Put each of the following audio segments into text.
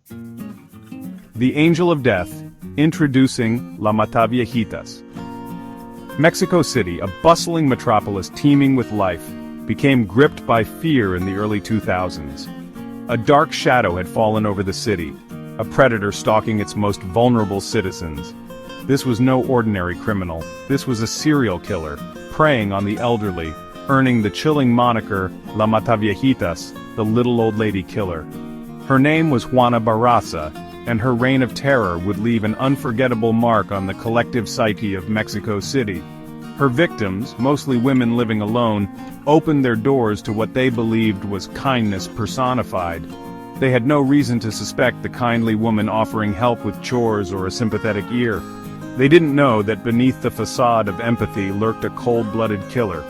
The Angel of Death, introducing La Mataviejitas. Mexico City, a bustling metropolis teeming with life, became gripped by fear in the early 2000s. A dark shadow had fallen over the city, a predator stalking its most vulnerable citizens. This was no ordinary criminal, this was a serial killer, preying on the elderly, earning the chilling moniker La Mataviejitas, the little old lady killer. Her name was Juana Barraza, and her reign of terror would leave an unforgettable mark on the collective psyche of Mexico City. Her victims, mostly women living alone, opened their doors to what they believed was kindness personified. They had no reason to suspect the kindly woman offering help with chores or a sympathetic ear. They didn't know that beneath the facade of empathy lurked a cold-blooded killer.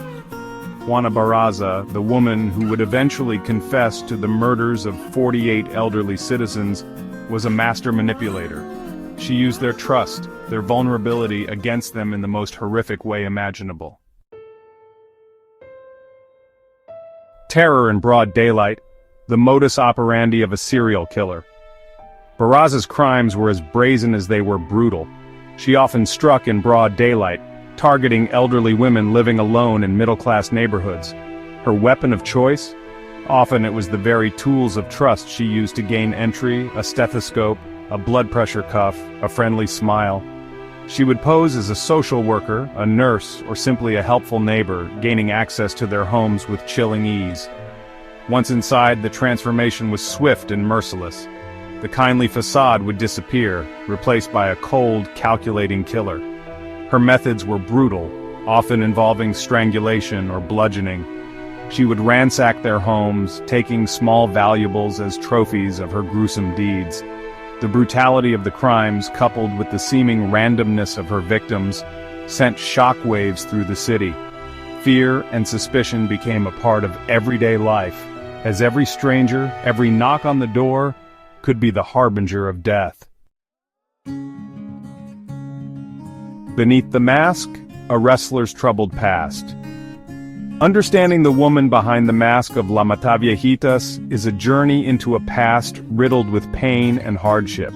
Juana Barraza, the woman who would eventually confess to the murders of 48 elderly citizens, was a master manipulator. She used their trust, their vulnerability against them in the most horrific way imaginable. Terror in broad daylight, the modus operandi of a serial killer. Barraza's crimes were as brazen as they were brutal. She often struck in broad daylight, targeting elderly women living alone in middle-class neighborhoods. Her weapon of choice? Often it was the very tools of trust she used to gain entry: a stethoscope, a blood pressure cuff, a friendly smile. She would pose as a social worker, a nurse, or simply a helpful neighbor, gaining access to their homes with chilling ease. Once inside, the transformation was swift and merciless. The kindly facade would disappear, replaced by a cold, calculating killer. Her methods were brutal, often involving strangulation or bludgeoning. She would ransack their homes, taking small valuables as trophies of her gruesome deeds. The brutality of the crimes, coupled with the seeming randomness of her victims, sent shockwaves through the city. Fear and suspicion became a part of everyday life, as every stranger, every knock on the door, could be the harbinger of death. Beneath the mask, a wrestler's troubled past. Understanding the woman behind the mask of La Mataviejitas is a journey into a past riddled with pain and hardship.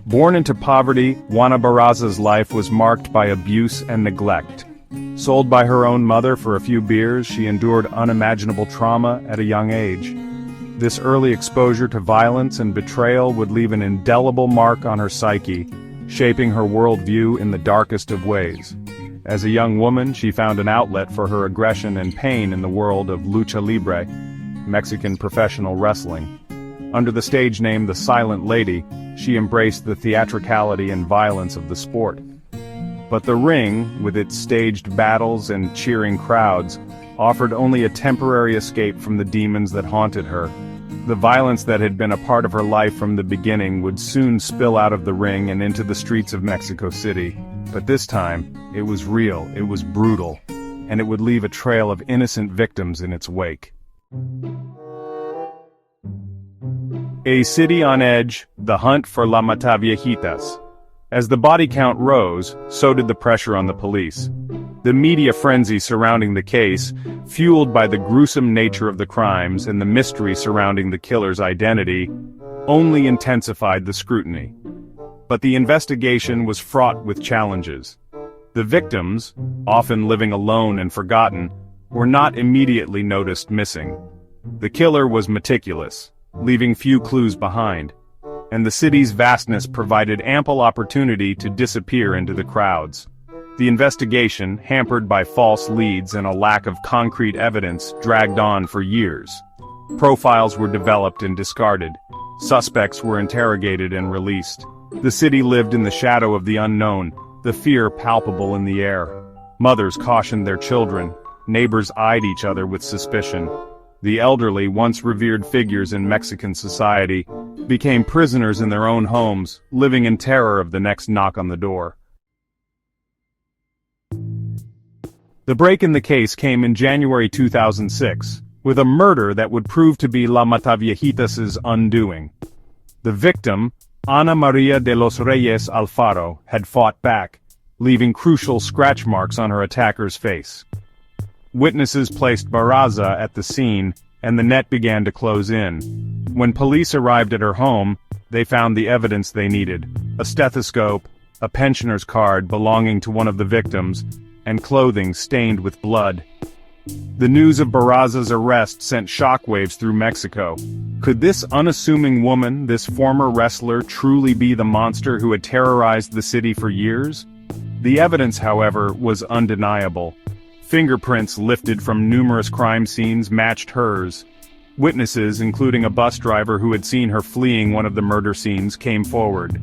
Born into poverty, Juana Barraza's life was marked by abuse and neglect. Sold by her own mother for a few beers, she endured unimaginable trauma at a young age. This early exposure to violence and betrayal would leave an indelible mark on her psyche, shaping her worldview in the darkest of ways. As a young woman, she found an outlet for her aggression and pain in the world of lucha libre, Mexican professional wrestling. Under the stage name The Silent Lady, she embraced the theatricality and violence of the sport. But the ring, with its staged battles and cheering crowds, offered only a temporary escape from the demons that haunted her. The violence that had been a part of her life from the beginning would soon spill out of the ring and into the streets of Mexico City. But this time, it was real, it was brutal, and it would leave a trail of innocent victims in its wake. A city on edge, the hunt for La Mataviejitas. As the body count rose, so did the pressure on the police. The media frenzy surrounding the case, fueled by the gruesome nature of the crimes and the mystery surrounding the killer's identity, only intensified the scrutiny. But the investigation was fraught with challenges. The victims, often living alone and forgotten, were not immediately noticed missing. The killer was meticulous, leaving few clues behind, and the city's vastness provided ample opportunity to disappear into the crowds. The investigation, hampered by false leads and a lack of concrete evidence, dragged on for years. Profiles were developed and discarded. Suspects were interrogated and released. The city lived in the shadow of the unknown, the fear palpable in the air. Mothers cautioned their children. Neighbors eyed each other with suspicion. The elderly, once revered figures in Mexican society, became prisoners in their own homes, living in terror of the next knock on the door. The break in the case came in January 2006, with a murder that would prove to be La Mataviejitas' undoing. The victim, Ana Maria de los Reyes Alfaro, had fought back, leaving crucial scratch marks on her attacker's face. Witnesses placed Barraza at the scene, and the net began to close in. When police arrived at her home, they found the evidence they needed: a stethoscope, a pensioner's card belonging to one of the victims, and clothing stained with blood. The news of Barraza's arrest sent shockwaves through Mexico. Could this unassuming woman, this former wrestler, truly be the monster who had terrorized the city for years? The evidence, however, was undeniable. Fingerprints lifted from numerous crime scenes matched hers. Witnesses, including a bus driver who had seen her fleeing one of the murder scenes, came forward.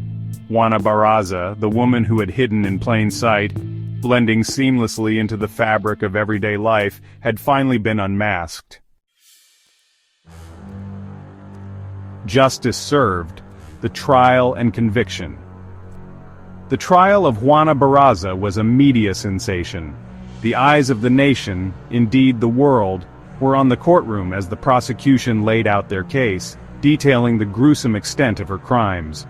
Juana Barraza, the woman who had hidden in plain sight, blending seamlessly into the fabric of everyday life, had finally been unmasked. Justice served, the trial and conviction. The trial of Juana Barraza was a media sensation. The eyes of the nation, indeed the world, were on the courtroom as the prosecution laid out their case, detailing the gruesome extent of her crimes.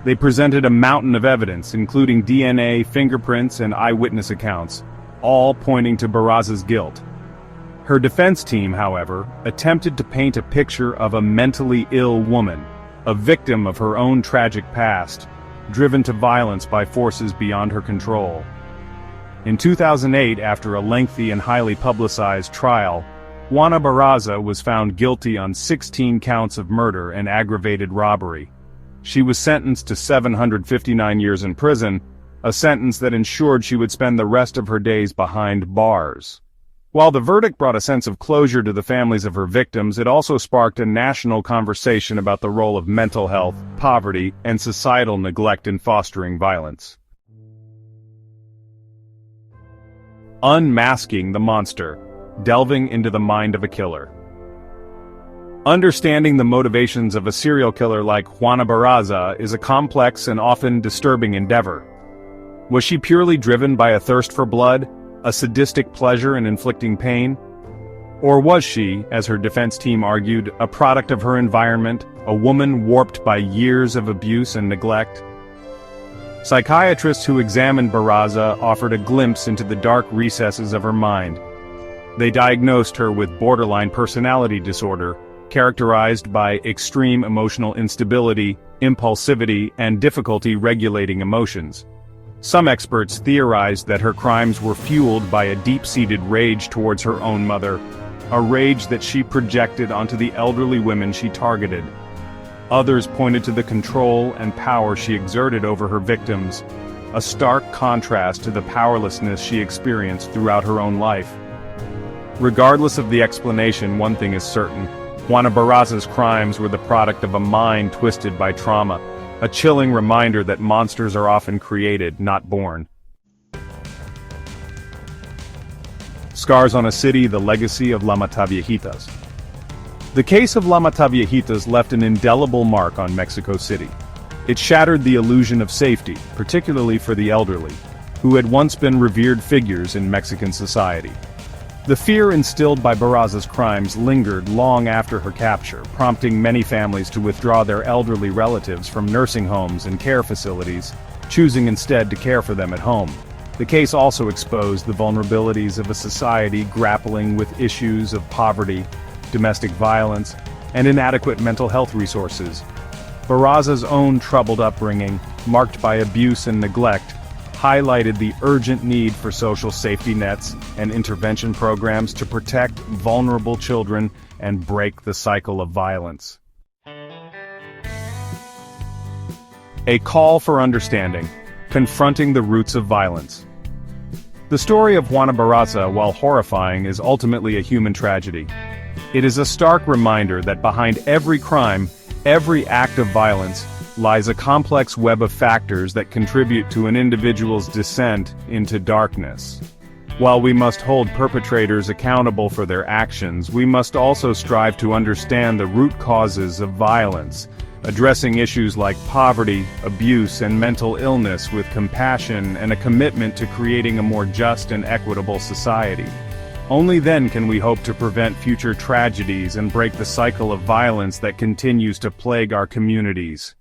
They presented a mountain of evidence, including DNA, fingerprints, and eyewitness accounts, all pointing to Barraza's guilt. Her defense team, however, attempted to paint a picture of a mentally ill woman, a victim of her own tragic past, driven to violence by forces beyond her control. In 2008, after a lengthy and highly publicized trial, Juana Barraza was found guilty on 16 counts of murder and aggravated robbery. She was sentenced to 759 years in prison, a sentence that ensured she would spend the rest of her days behind bars. While the verdict brought a sense of closure to the families of her victims, it also sparked a national conversation about the role of mental health, poverty, and societal neglect in fostering violence. Unmasking the monster, delving into the mind of a killer. Understanding the motivations of a serial killer like Juana Barraza is a complex and often disturbing endeavor. Was she purely driven by a thirst for blood, a sadistic pleasure in inflicting pain? Or was she, as her defense team argued, a product of her environment, a woman warped by years of abuse and neglect? Psychiatrists who examined Barraza offered a glimpse into the dark recesses of her mind. They diagnosed her with borderline personality disorder, characterized by extreme emotional instability, impulsivity, and difficulty regulating emotions. Some experts theorized that her crimes were fueled by a deep-seated rage towards her own mother, a rage that she projected onto the elderly women she targeted. Others pointed to the control and power she exerted over her victims, a stark contrast to the powerlessness she experienced throughout her own life. Regardless of the explanation, one thing is certain: Juana Barraza's crimes were the product of a mind twisted by trauma, a chilling reminder that monsters are often created, not born. Scars on a City: The Legacy of La Mataviejitas. The case of La Mataviejitas left an indelible mark on Mexico City. It shattered the illusion of safety, particularly for the elderly, who had once been revered figures in Mexican society. The fear instilled by Barraza's crimes lingered long after her capture, prompting many families to withdraw their elderly relatives from nursing homes and care facilities, choosing instead to care for them at home. The case also exposed the vulnerabilities of a society grappling with issues of poverty, domestic violence, and inadequate mental health resources. Barraza's own troubled upbringing, marked by abuse and neglect, highlighted the urgent need for social safety nets and intervention programs to protect vulnerable children and break the cycle of violence. A call for understanding, confronting the roots of violence. The story of Juana Barraza, while horrifying, is ultimately a human tragedy. It is a stark reminder that behind every crime, every act of violence, lies a complex web of factors that contribute to an individual's descent into darkness. While we must hold perpetrators accountable for their actions, we must also strive to understand the root causes of violence, addressing issues like poverty, abuse, and mental illness with compassion and a commitment to creating a more just and equitable society. Only then can we hope to prevent future tragedies and break the cycle of violence that continues to plague our communities.